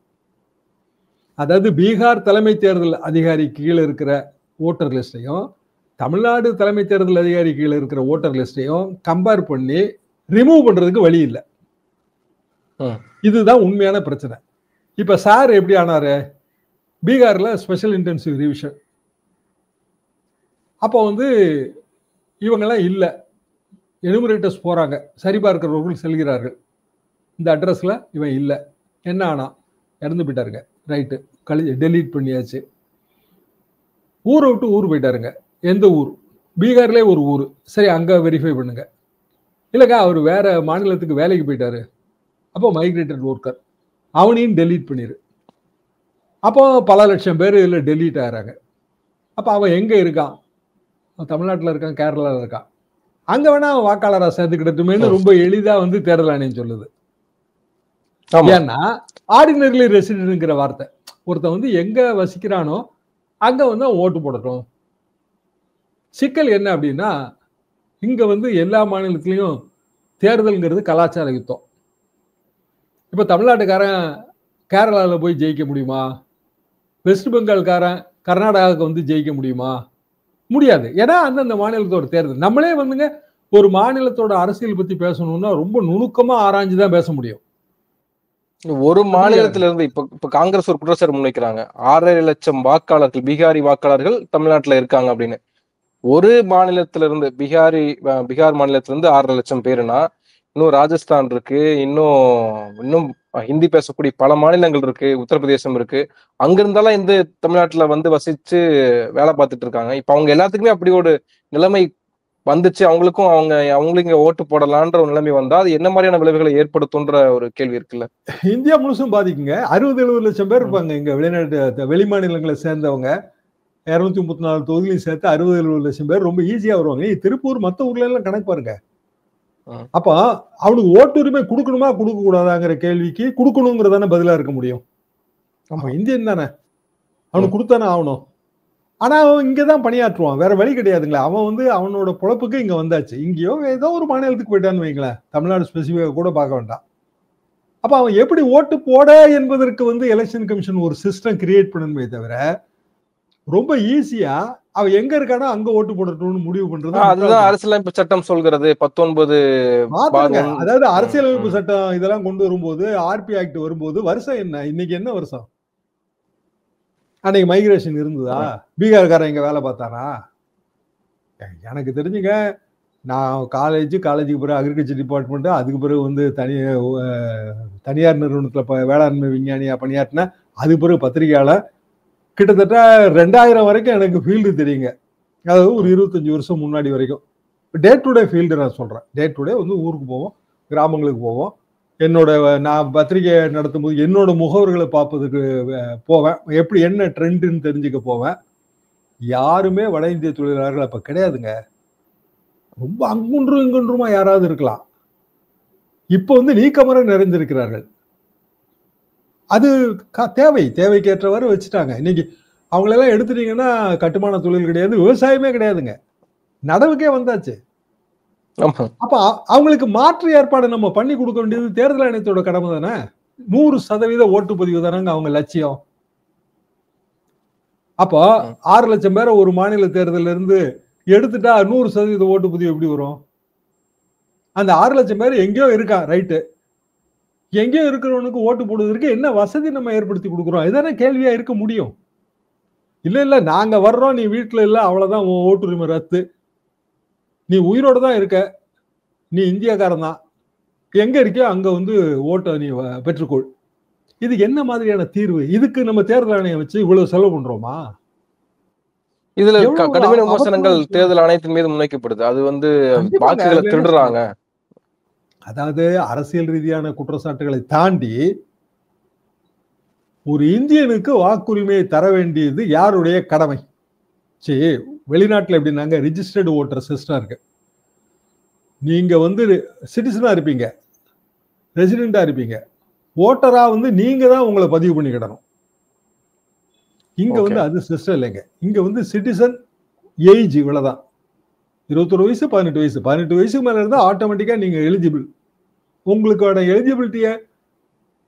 S2: அதாவது பீகார் தலைமை தேர்தல் அதிகாரி கீழே இருக்கிற ஓட்டர் லிஸ்டையும் தமிழ்நாடு தலைமை தேர்தல் அதிகாரி கீழே இருக்கிற ஓட்டர் லிஸ்டையும் கம்பேர் பண்ணி ரிமூவ் பண்றதுக்கு வழி இல்லை. இதுதான் உண்மையான பிரச்சனை. இப்ப சார் எப்படி ஆனாரு, பீகார்ல ஸ்பெஷல் இன்டென்சிவ் ரிவிஷன். அப்போ வந்து இவங்கெல்லாம் இல்லை, எனுமரேட்டர்ஸ் போறாங்க, சரிபார்க்கிறவர்கள் செல்கிறார்கள், இந்த அட்ரஸ்ல இவன் இல்லை, என்ன ஆனா இறந்து போயிட்டாருங்க, ரைட்டு, டெலீட் பண்ணியாச்சு. ஊரை விட்டு ஊர் போயிட்டாருங்க. எந்த ஊர்? பீகார்லேயே ஒரு ஊர். சரி, அங்கே வெரிஃபை பண்ணுங்க. இல்லைக்கா அவர் வேற மாநிலத்துக்கு வேலைக்கு போயிட்டாரு, அப்போ மைக்ரேட்டட் ஒர்க்கர், அவனையும் டெலீட் பண்ணிடு. அப்போ பல லட்சம் பேர் இதில் டெலீட் ஆகிறாங்க. அப்போ அவன் எங்கே இருக்கான்? தமிழ்நாட்டில் இருக்கான், கேரளாவில் இருக்கான், அங்கே வேணா அவன் வாக்காளராக சேர்த்துக்கிடட்டுமேனு ரொம்ப எளிதாக வந்து தேர்தல் ஆணையம் சொல்லுது. ஏன்னா ஆர்டினரி ரெசிடென்ட்ங்கிற வார்த்தை, ஒருத்தன் வந்து எங்க வசிக்கிறானோ அங்க வந்து அவன் ஓட்டு போடட்டும். சிக்கல் என்ன அப்படின்னா, இங்க வந்து எல்லா மாநிலத்திலையும் தேர்தல்ங்கிறது கலாச்சார யுத்தம். இப்ப தமிழ்நாட்டுக்காரன் கேரளாவில் போய் ஜெயிக்க முடியுமா? வெஸ்ட் பெங்கால்காரன் கர்நாடகாவுக்கு வந்து ஜெயிக்க முடியுமா? முடியாது. ஏன்னா அந்தந்த மாநிலத்தோட தேர்தல். நம்மளே வந்துங்க ஒரு மாநிலத்தோட அரசியல் பத்தி பேசணும்னா ரொம்ப நுணுக்கமா ஆராய்ஞ்சுதான் பேச முடியும்.
S1: ஒரு மாநிலத்தில இருந்து இப்ப காங்கிரஸ் ஒரு குற்றச்சாட்டு முன்வைக்கிறாங்க, 6.5 லட்சம் வாக்காளர்கள், பீகாரி வாக்காளர்கள் தமிழ்நாட்டுல இருக்காங்க அப்படின்னு. ஒரு மாநிலத்தில இருந்து பீகார் மாநிலத்தில இருந்து 6.5 லட்சம் பேருனா, இன்னும் ராஜஸ்தான் இருக்கு, இன்னும் ஹிந்தி பேசக்கூடிய பல மாநிலங்கள் இருக்கு, உத்தரப்பிரதேசம் இருக்கு, அங்க இருந்தாலும் இந்த தமிழ்நாட்டுல வந்து வசிச்சு வேலை பார்த்துட்டு இருக்காங்க. இப்ப அவங்க எல்லாத்துக்குமே அப்படி ஒரு நிலைமை வந்துச்சு, அவங்களுக்கும் இங்க ஓட்டு போடலான்ற ஒரு நிலைமை வந்தா அது என்ன மாதிரியான விளைவுகளை ஏற்படுத்தும்ன்ற ஒரு கேள்வி இருக்குல்ல.
S2: இந்தியா முழுசும் பாதிக்குங்க. 60-70 லட்சம் பேர் இருப்பாங்க இங்க, வெளி மாநிலங்களை சேர்ந்தவங்க. 234 தொகுதியிலையும் சேர்த்து 60-70 லட்சம் பேர் ரொம்ப ஈஸியா வருவாங்க. திருப்பூர் மற்ற ஊர்ல எல்லாம் கணக்கு பாருங்க. அப்ப அவனுக்கு ஓட்டுரிமை கொடுக்கணுமா கொடுக்க கூடாதாங்கிற கேள்விக்கு கொடுக்கணுங்கிறதான பதிலா இருக்க முடியும். இந்தியன் தானே, அவனுக்கு கொடுத்தானே ஆகணும். ஆனா அவன் இங்கதான் பணியாற்றுவான், வேற வழி கிடையாதுங்களா. அவன் வந்து அவனோட பொழப்புக்கு இங்க வந்தாச்சு. இங்கேயோ ஏதோ ஒரு மாநிலத்துக்கு போயிட்டான்னு வைங்களேன், தமிழ்நாடு ஸ்பெசிஃபிக்கா கூட பார்க்க வேண்டாம். அப்ப அவன் எப்படி ஓட்டு போட என்பதற்கு வந்து எலெக்ஷன் கமிஷன் ஒரு சிஸ்டம் கிரியேட் பண்ணணுமே தவிர, ரொம்ப ஈஸியா அவன் எங்க இருக்கானோ அங்க ஓட்டு போடட்டும்னு முடிவு பண்றது
S1: அதுதான் அரசியலமைப்பு சட்டம் சொல்கிறது. 19
S2: மாத்துங்க. அதாவது
S1: ம்,
S2: அரசியலமைப்பு
S1: ம்.
S2: சட்டம் இதெல்லாம் கொண்டு வரும்போது, ஆர்பி ஆக்ட் வரும்போது வருஷம் என்ன? இன்னைக்கு என்ன வருஷம்? அன்னைக்கு மைக்ரேஷன் இருந்ததா? பீகார்காரன் இங்க வேலை பார்த்தானா? எனக்கு தெரிஞ்சுங்க, நான் காலேஜுக்கு பிறகு அக்ரிகல்ச்சர் டிபார்ட்மெண்ட், அதுக்கு பிறகு வந்து தனியார் நிறுவனத்துல வேளாண்மை விஞ்ஞானியா பணியாற்றினேன். அதுக்கு பிறகு பத்திரிகையாளர். கிட்டத்தட்ட 2000 வரைக்கும் எனக்கு ஃபீல்டு தெரியுங்க. அதாவது ஒரு 25 வருஷம் முன்னாடி வரைக்கும். டே டு டே ஃபீல்டு நான் சொல்றேன். டே டு டே வந்து ஊருக்கு போவோம், கிராமங்களுக்கு போவோம். நான் பத்திரிகை நடத்தும் போது என்னோட முகவர்களை பார்ப்பதுக்கு போவேன். எப்படி என்ன ட்ரெண்டுன்னு தெரிஞ்சுக்க போவேன். யாருமே வட இந்திய தொழிலாளர்கள் அப்ப கிடையாதுங்க. ரொம்ப அங்குன்றும் இங்குன்றுமா யாராவது இருக்கலாம். இப்ப வந்து நீக்கமர நிறைந்திருக்கிறார்கள். அது தேவைக்கேற்றவாறு வச்சுட்டாங்க. இன்னைக்கு அவங்களெல்லாம் எடுத்துட்டீங்கன்னா கட்டுமான தொழில் கிடையாது, விவசாயமே கிடையாதுங்க. நடவுக்கே வந்தாச்சு. அப்ப அவங்களுக்கு மாற்று ஏற்பாடு நம்ம பண்ணி கொடுக்க வேண்டியது தேர்தல் ஆணையத்தோட கடமை தானே. 100% ஓட்டுப்பதிவு தானங்க அவங்க லட்சியம். அப்போ 6 லட்சம் பேரை ஒரு மாநில தேர்தலில் இருந்து எடுத்துட்டா 100% ஓட்டுப்பதிவு எப்படி வரும்? அந்த 6 லட்சம் பேர் எங்கேயோ இருக்கா, ரைட்டு. எங்கேயோ இருக்கிறவனுக்கு ஓட்டு போடுவதற்கு என்ன வசதி நம்ம ஏற்படுத்தி கொடுக்குறோம்? இதுதானே கேள்வியா இருக்க முடியும். இல்ல நாங்க வர்றோம், நீ வீட்டுல இல்ல, அவ்வளவுதான், உன் ஓட்டுரிமை ரத்து. நீ உயிரோட தான் இருக்க, நீ இந்தியாக்காரன் தான், எங்க இருக்கியோ அங்க வந்து ஓட்டை நீ பெற்றுக்கொள். இது என்ன மாதிரியான தீர்வு? இதுக்கு நம்ம தேர்தல் ஆணையம் வச்சு இவ்வளவு செலவு பண்றோமா?
S1: இதுல கடுமையான விமர்சனங்கள் தேர்தல் ஆணையத்தின் மீது முன்வைக்கப்படுது. அது வந்து வாக்குகளை திருடுறாங்க.
S2: அதாவது அரசியல் ரீதியான குற்றச்சாட்டுகளை தாண்டி ஒரு இந்தியனுக்கு வாக்குரிமையை தர வேண்டியது யாருடைய கடமை? சரி, வெளிநாட்டுல எப்படின்னாங்க, ரிஜிஸ்டர்டு ஓட்டர் சிஸ்டம் இருக்கு. நீங்க வந்து சிட்டிசனா இருப்பீங்க, ரெசிடென்டா இருப்பீங்க, ஓட்டரா வந்து நீங்க தான் உங்களை பதிவு பண்ணிக்கிடணும். இங்க வந்து அது சிஸ்டம் இல்லைங்க. இங்க வந்து சிட்டிசன் ஏஜ் இவ்வளவுதான், 21 வயசு 18 வயசு 18 வயசுக்கு மேல இருந்தா ஆட்டோமேட்டிக்கா நீங்க எலிஜிபிள். உங்களுக்கான எலிஜிபிலிட்டியை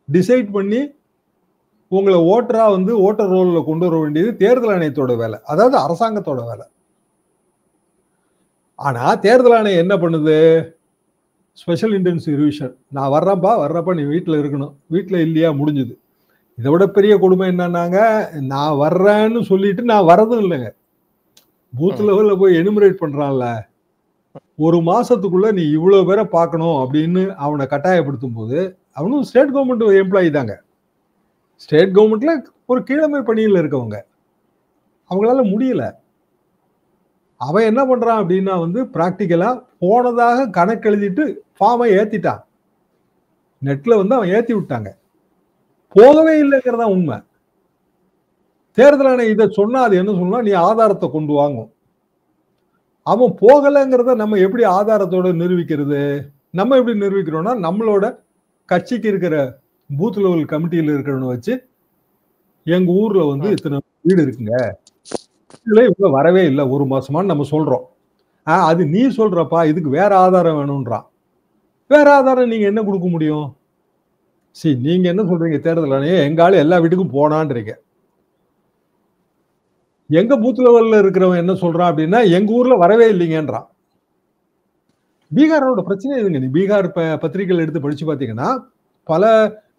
S2: டிசைட் பண்ணி உங்களை ஓட்டரா வந்து ஓட்டர் ரோல்ல கொண்டு வர வேண்டியது தேர்தல் ஆணையத்தோட வேலை, அதாவது அரசாங்கத்தோட வேலை. ஆனா தேர்தல் ஆணையம் என்ன பண்ணுது? Special intensive revision. நான் வர்றப்பா நீ வீட்டுல இருக்கணும், வீட்டுல இல்லையா முடிஞ்சுது. இதை விட பெரிய கொடுமை என்னன்னாங்க, நான் வர்றேன்னு சொல்லிட்டு நான் வரதும் இல்லைங்க. பூத் லெவல்ல போய் எனுமரேட் பண்றான்ல, ஒரு மாசத்துக்குள்ள நீ இவ்வளவு பேரை பார்க்கணும் அப்படின்னு அவனை கட்டாயப்படுத்தும் போது, அவனும் ஸ்டேட் கவர்மெண்ட் எம்ப்ளாயி தாங்க. ஸ்டேட் கவர்மெண்ட்ல ஒரு கீழமை பணியில் இருக்கவங்க, அவங்களால முடியல. அவன் என்ன பண்றான் அப்படின்னா வந்து பிராக்டிக்கலா போனதாக கணக்கு எழுதிட்டு ஃபார்மை ஏத்திட்டான். நெட்ல வந்து அவன் ஏத்தி விட்டாங்க, போகவே இல்லைங்கிறதா உண்மை. தேர்தல் ஆணையம் இதை சொன்னா அது என்ன சொன்னா, நீ ஆதாரத்தை கொண்டு வாங்கும். அவன் போகலைங்கிறத நம்ம எப்படி ஆதாரத்தோட நிரூபிக்கிறது? நம்ம எப்படி நிரூபிக்கிறோம்னா, நம்மளோட கட்சிக்கு இருக்கிற பூத் லெவல் கமிட்டியில இருக்கிறவனை வச்சு, எங்க ஊர்ல வந்து இத்தனை வீடு இருக்குங்க, இதுல இவங்க வரவே இல்லை ஒரு மாசமான்னு நம்ம சொல்றோம். அது நீ சொல்றப்பா, இதுக்கு வேற ஆதாரம் வேணும்ன்றான். வேற ஆதாரம் நீங்க என்ன கொடுக்க முடியும்? சரி, நீங்க என்ன சொல்றீங்க? தேர்தல் ஆணையம் எங்க ஆளு எல்லா வீட்டுக்கும் போனான்றீங்க. எங்க பூத் லெவல்ல இருக்கிறவன் என்ன சொல்றான் அப்படின்னா, எங்க ஊர்ல வரவே இல்லைங்கன்றான். பீகாரோட பிரச்சனை இதுங்க. நீ பீகார் பத்திரிகைகள் எடுத்து படிச்சு பாத்தீங்கன்னா பல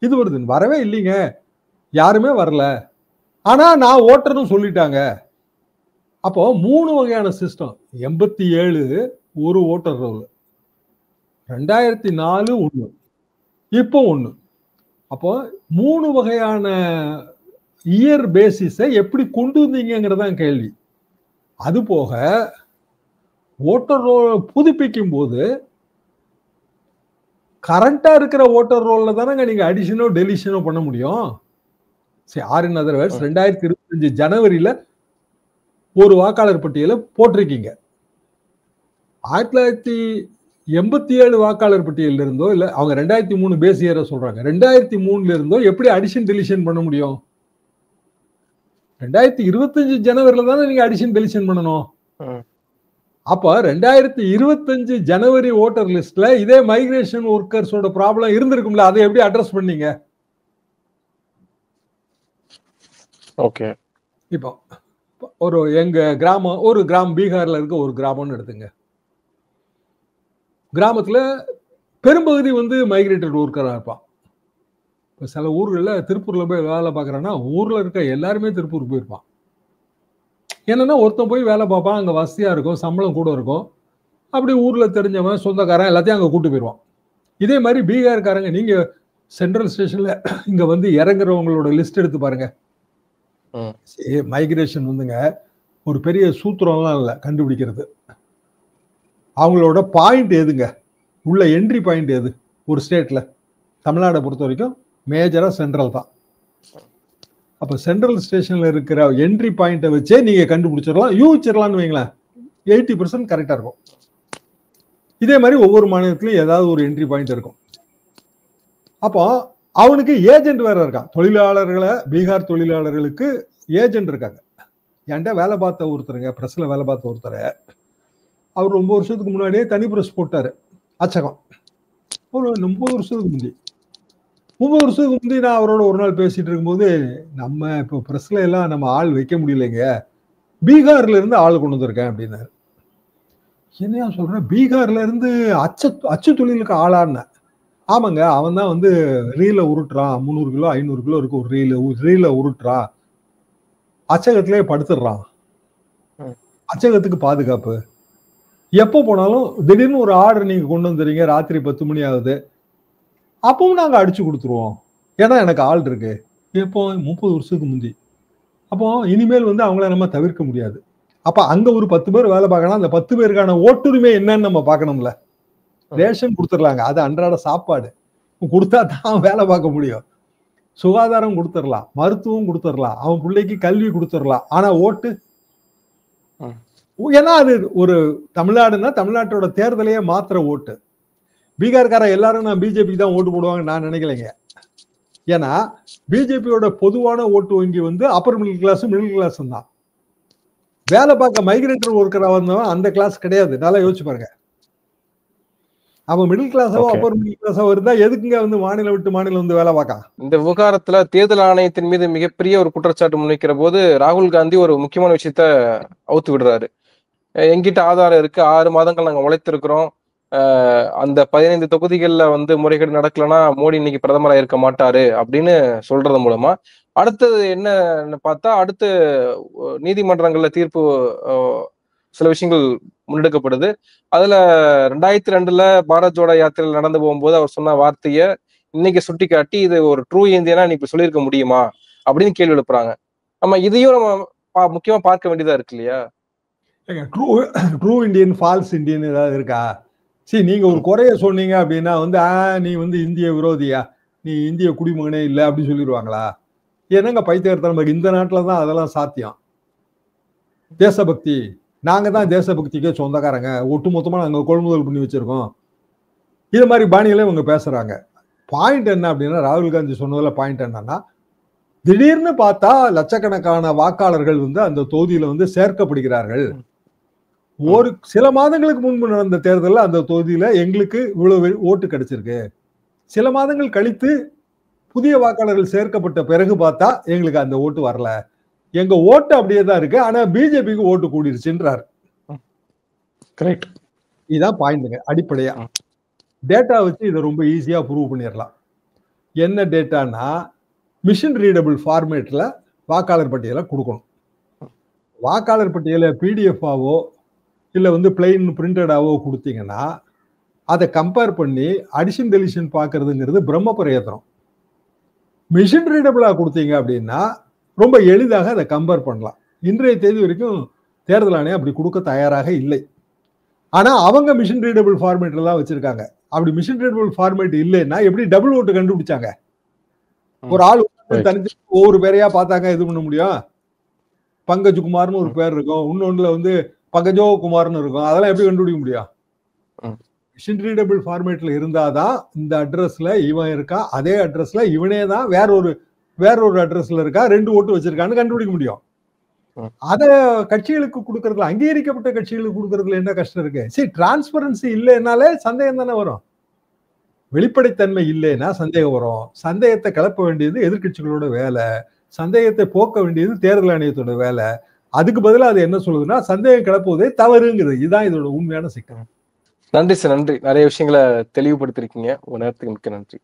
S2: இது வருது, வரவே இல்லைங்க, யாருமே வரல, ஆனா நான் ஓட்டர்னு சொல்லிட்டாங்க. அப்போ 3 வகையான சிஸ்டம். 87 ஒரு ஓட்டர் ரோல், 2004 ஒண்ணு, இப்போ ஒண்ணு. அப்போ 3 வகையான இயர் பேசிஸை எப்படி கொண்டு வந்தீங்கிறதான் கேள்வி. அது போக ஓட்டர் ரோல் புதுப்பிக்கும் போது கரண்டா இருக்கிற ஓட்டர் ரோல்ல தானங்க நீங்க அடிஷனோ டெலிஷனோ பண்ண முடியும். சரி, 2025 ஜனவரியில ஒரு வாக்காளர் பட்டியலை போட்டிருக்கீங்க. 1987 வாக்காளர் பட்டியலில் இருந்தோ, இல்ல அவங்க 2003 பேஸ் இயரை சொல்றாங்க, 2003 இருந்தோ எப்படி அடிஷன் டெலிஷன் பண்ண முடியும்? 2025 ஜனவரியில தானே நீங்க அடிஷன் டெலிஷன் பண்ணணும். அப்ப 2025 ஜனவரி ஓட்டர் லிஸ்ட்ல இதே மைக்ரேஷன் ஒர்க்கர்ஸோட ப்ராப்ளம் இருந்திருக்கும்ல, அதை எப்படி அட்ரஸ் பண்ணீங்க?
S1: ஓகே.
S2: இப்போ ஒரு எங்க கிராமம், ஒரு கிராமம் பீகார்ல இருக்க ஒரு கிராமம்னு எடுத்துங்க. கிராமத்துல பெரும்பகுதி வந்து மைக்ரேட்டட் ஒர்க்கரா இருப்பான். இப்போ சில ஊர்கள்ல திருப்பூர்ல போய் வேலை பார்க்குறேன்னா ஊர்ல இருக்க எல்லாருமே திருப்பூர் போயிருப்பான். என்னன்னா ஒருத்தன் போய் வேலை பார்ப்பான், அங்க வசதியா இருக்கும், சம்பளம் கூட இருக்கும். அப்படி ஊர்ல தெரிஞ்சவன் சொந்தக்காரன் எல்லாத்தையும் அங்க கூட்டு போயிடுவான். இதே மாதிரி பீகார்காரங்க நீங்க சென்ட்ரல் ஸ்டேஷன்ல இங்க வந்து இறங்குறவங்களோட லிஸ்ட் எடுத்து பாருங்க. மைக்ரேஷன் வந்துங்க ஒரு பெரிய சூத்திரம்லாம் இல்லை கண்டுபிடிக்கிறது. அவங்களோட பாயிண்ட் எதுங்க, உள்ள என்ட்ரி பாயிண்ட் எது ஒரு ஸ்டேட்ல? தமிழ்நாடை பொறுத்த வரைக்கும் மேஜரா சென்ட்ரல் தான். அப்ப சென்ட்ரல் ஸ்டேஷன்ல இருக்கிற என்ட்ரி பாயிண்ட்டை வச்சே நீங்க கண்டுபிடிச்சிடலாம், யூகிச்சிடலாம்னு வைங்களேன். 80% கரெக்டா இருக்கும். இதே மாதிரி ஒவ்வொரு மாநிலத்திலும் ஏதாவது ஒரு என்ட்ரி பாயிண்ட் இருக்கும். அப்போ அவனுக்கு ஏஜென்ட் வேற இருக்கான். தொழிலாளர்களை, பீகார் தொழிலாளர்களுக்கு ஏஜென்ட் இருக்காங்க. என்கிட்ட வேலை பார்த்த ஒருத்தருங்க, பிரஸ்ல வேலை பார்த்த ஒருத்தர், அவர் 9 வருஷத்துக்கு முன்னாடியே தனி பிரஸ் போட்டாரு, அச்சகம். ஒரு 30 வருஷத்துக்கு முந்தி 30 வருஷத்துக்கு முந்தி நான் அவரோட ஒரு நாள் பேசிட்டு இருக்கும்போது, நம்ம இப்போ பிரஸ்ல எல்லாம் நம்ம ஆள் வைக்க முடியலைங்க, பீகார்ல இருந்து ஆள் கொண்டு வந்திருக்கேன் அப்படின்னாரு. என்னையா சொல்றேன், பீகார்ல இருந்து அச்சு தொழிலுக்கு ஆளான? ஆமாங்க, அவன் தான் வந்து ரீல உருட்டுறான், 300 கிலோ 500 கிலோ இருக்கு ஒரு ரீல உருட்டுறான், அச்சகத்திலே படுத்துடுறான், அச்சகத்துக்கு பாதுகாப்பு. எப்போ போனாலும் திடீர்னு ஒரு ஆர்டர் நீங்க கொண்டு வந்துறீங்க, ராத்திரி 10 மணி ஆகுது, அப்பவும் நாங்க அடிச்சு கொடுத்துருவோம், ஏன்னா எனக்கு ஆள் இருக்கு. எப்போ? 30 வருஷத்துக்கு முந்தி. அப்போ இனிமேல் வந்து அவங்கள நம்ம தவிர்க்க முடியாது. அப்ப அங்க ஒரு 10 பேர் வேலை பார்க்கணும், அந்த 10 பேருக்கான ஓட்டுரிமை என்னன்னு நம்ம பார்க்கணும்ல. ரேஷன் கொடுத்துடலாங்க, அது அன்றாட சாப்பாடு கொடுத்தா தான் வேலை பார்க்க முடியும். சுகாதாரம் கொடுத்துடலாம், மருத்துவம் கொடுத்துடலாம், அவன் பிள்ளைக்கு கல்வி கொடுத்துடலாம், ஆனா ஓட்டு? ஏன்னா அது ஒரு தமிழ்நாடுன்னா தமிழ்நாட்டோட தேர்தலையே மாத்திர ஓட்டு. பீகார்கார எல்லாரும் நான் பிஜேபி தான் ஓட்டு போடுவாங்க நான் நினைக்கலைங்க. ஏன்னா பிஜேபியோட பொதுவான ஓட்டு வங்கி வந்து upper middle class, middle class தான். வேலை பார்க்க மைக்ரேட்டர் ஒர்க்கரா வந்தவன் அந்த கிளாஸ் கிடையாது. நல்லா யோசிச்சு பாருங்க. அவன் மிடில் கிளாஸாவோ அப்பர் மிடில் கிளாஸாவோ இருந்தா எதுக்குங்க வந்து மாநிலம் விட்டு மாநிலம் வந்து வேலை பார்க்க?
S1: இந்த விவகாரத்துல தேர்தல் ஆணையத்தின் மீது மிகப்பெரிய ஒரு குற்றச்சாட்டு முன்வைக்கிற போது ராகுல் காந்தி ஒரு முக்கியமான விஷயத்த அவுத்து விடுறாரு. எங்கிட்ட ஆதாரம் இருக்கு, 6 மாதங்கள் நாங்க உழைத்திருக்கிறோம், அந்த 15 தொகுதிகள்ல வந்து முறைகேடு நடக்கலன்னா மோடி இன்னைக்கு பிரதமராக இருக்க மாட்டாரு அப்படின்னு சொல்றது மூலமா அடுத்தது என்ன பார்த்தா, அடுத்து நீதிமன்றங்கள்ல தீர்ப்பு சில விஷயங்கள் முன்னெடுக்கப்படுது. அதுல 2002 பாரத் ஜோடோ யாத்திரையில் நடந்து போகும்போது அவர் சொன்ன வார்த்தைய இன்னைக்கு சுட்டி காட்டி இது ஒரு ட்ரூ இந்தியனா நீ இப்ப சொல்லியிருக்க முடியுமா அப்படின்னு கேள்வி எழுப்புறாங்க. நம்ம இதையும் நம்ம முக்கியமா பார்க்க வேண்டியதா இருக்கு இல்லையா?
S2: ட்ரூ இந்தியன், ஃபால்ஸ் இந்தியன் ஏதாவது இருக்கா? சரி, நீங்க ஒரு குறைய சொன்னீங்க அப்படின்னா வந்து நீ வந்து இந்திய விரோதியா, நீ இந்திய குடிமகனே இல்லை அப்படின்னு சொல்லிடுவாங்களா? என்னங்க பைத்தியக்காரத்தனம், இந்த நாட்டுல தான் அதெல்லாம் சாத்தியம். தேசபக்தி, நாங்க தான் தேசபக்திக்கே சொந்தக்காரங்க, ஒட்டுமொத்தமா நாங்க கொள்முதல் பண்ணி வச்சிருக்கோம், இது மாதிரி பாணிகளே இவங்க பேசுறாங்க. பாயிண்ட் என்ன அப்படின்னா, ராகுல் காந்தி சொன்னதுல பாயிண்ட் என்னன்னா, திடீர்னு பார்த்தா லட்சக்கணக்கான வாக்காளர்கள் வந்து அந்த தொகுதியில வந்து சேர்க்கப்படுகிறார்கள். ஒரு சில மாதங்களுக்கு முன்பு நடந்த தேர்தலில் அந்த தொகுதியில எங்களுக்கு இவ்வளவு ஓட்டு கிடைச்சிருக்கு, சில மாதங்கள் கழித்து புதிய வாக்காளர்கள் சேர்க்கப்பட்ட பிறகு பார்த்தா எங்களுக்கு அந்த ஓட்டு வரல, எங்க ஓட்டு அப்படியே தான் இருக்கு, ஆனா பிஜேபிக்கு ஓட்டு கூடிருச்சுன்றாரு. இதுதான் பாயிண்ட்ங்க. அடிப்படையா டேட்டா வச்சு இதை ரொம்ப ஈஸியா ப்ரூவ் பண்ணிடலாம். என்ன டேட்டானா, மிஷின் ரீடபிள் ஃபார்மேட்ல வாக்காளர் பட்டியலை கொடுக்கணும். வாக்காளர் பட்டியலை பிடிஎஃப் ஆவோ இல்ல வந்து பிளைன் பிரிண்டடாவோ கொடுத்தீங்கன்னா அதை கம்பேர் பண்ணி அடிஷன் டெலிஷன் பார்க்கறதுங்கிறது பிரம்ம பிரயத்தனம். மிஷின் ரீடபிளா கொடுத்தீங்க அப்படின்னா ரொம்ப எளிதாக அதை கம்பேர் பண்ணலாம். இன்றைய தேதி வரைக்கும் தேர்தல் ஆணையம் அப்படி கொடுக்க தயாராக இல்லை. ஆனா அவங்க மிஷின் ரீடபிள் ஃபார்மேட்ல தான் வச்சிருக்காங்க. அப்படி மிஷின் ரீடபிள் ஃபார்மேட் இல்லைன்னா எப்படி டபுள் ஓட்டு கண்டுபிடிச்சாங்க? ஒரு ஆள் தனித்து ஒவ்வொரு பேரையா பார்த்தாங்க இது பண்ண முடியும்? பங்கஜ் குமார்னு ஒரு பேர் இருக்கும், இன்னொன்னுல வந்து பங்கஜோ குமார்னு இருக்கும், அதெல்லாம் எப்படி கண்டுபிடிக்க முடியும்? மிஷின் ரீடபிள் ஃபார்மேட்ல இருந்தாதான் இந்த அட்ரஸ்ல இவன் இருக்கா, அதே அட்ரஸ்ல இவனே தான் வேற ஒரு அட்ரஸ்ல இருக்கா, 2 ஓட்டு வச்சிருக்கான்னு கண்டுபிடிக்க முடியும். அத கட்சிகளுக்கு கொடுக்கறதுல, அங்கீகரிக்கப்பட்ட கட்சிகளுக்கு கொடுக்கறதுல என்ன கஷ்டம் இருக்கு? சரி, டிரான்ஸ்பரன்சி இல்லைனாலே சந்தேகம் தானே வரும். வெளிப்படைத்தன்மை இல்லைன்னா சந்தேகம் வரும். சந்தேகத்தை கிளப்ப வேண்டியது எதிர்க்கட்சிகளோட வேலை. சந்தேகத்தை போக்க வேண்டியது தேர்தல் ஆணையத்தோட வேலை. அதுக்கு பதிலா அது என்ன சொல்லுதுன்னா, சந்தேகம் கிளப்புவதே தவறுங்கிறது. இதுதான் இதோட உண்மையான சிக்கல்.
S1: நன்றி சார், நன்றி. நிறைய விஷயங்களை தெளிவுபடுத்திருக்கீங்க. உங்க நேரத்துக்கு மிக்க நன்றி.